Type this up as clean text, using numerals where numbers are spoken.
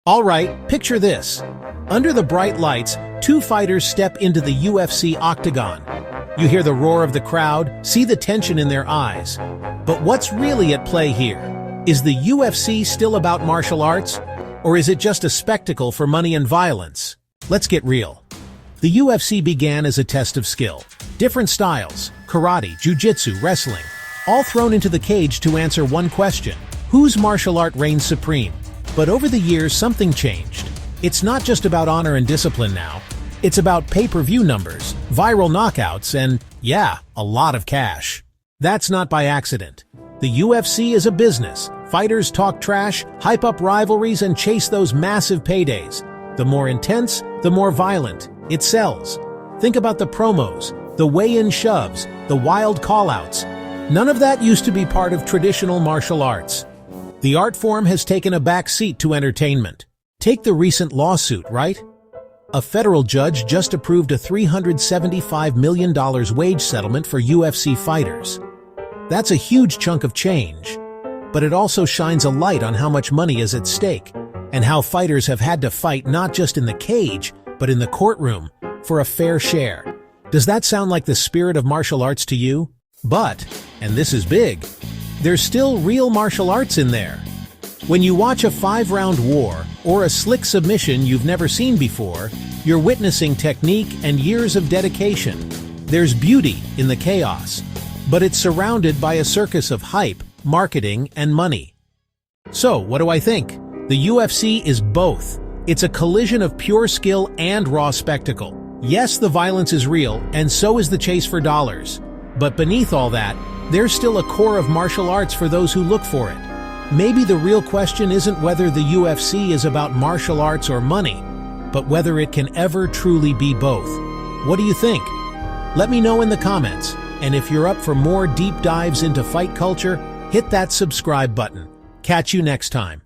All right, picture this. Under the bright lights, two fighters step into the UFC octagon. You hear the roar of the crowd, see the tension in their eyes. But what's really at play here? Is the UFC still about martial arts? Or is it just a spectacle for money and violence? Let's get real. The UFC began as a test of skill. Different styles, karate, jiu-jitsu, wrestling, all thrown into the cage to answer one question: whose martial art reigns supreme? But over the years, something changed. It's not just about honor and discipline now. It's about pay-per-view numbers, viral knockouts, and, yeah, a lot of cash. That's not by accident. The UFC is a business. Fighters talk trash, hype up rivalries, and chase those massive paydays. The more intense, the more violent. It sells. Think about the promos, the weigh-in shoves, the wild call-outs. None of that used to be part of traditional martial arts. The art form has taken a back seat to entertainment. Take the recent lawsuit, right? A federal judge just approved a $375 million wage settlement for UFC fighters. That's a huge chunk of change, but it also shines a light on how much money is at stake and how fighters have had to fight not just in the cage, but in the courtroom for a fair share. Does that sound like the spirit of martial arts to you? But, and this is big, there's still real martial arts in there. When you watch a 5-round war or a slick submission you've never seen before, you're witnessing technique and years of dedication. There's beauty in the chaos, but it's surrounded by a circus of hype, marketing, and money. So, what do I think? The UFC is both. It's a collision of pure skill and raw spectacle. Yes, the violence is real, and so is the chase for dollars. But beneath all that, there's still a core of martial arts for those who look for it. Maybe the real question isn't whether the UFC is about martial arts or money, but whether it can ever truly be both. What do you think? Let me know in the comments. And if you're up for more deep dives into fight culture, hit that subscribe button. Catch you next time.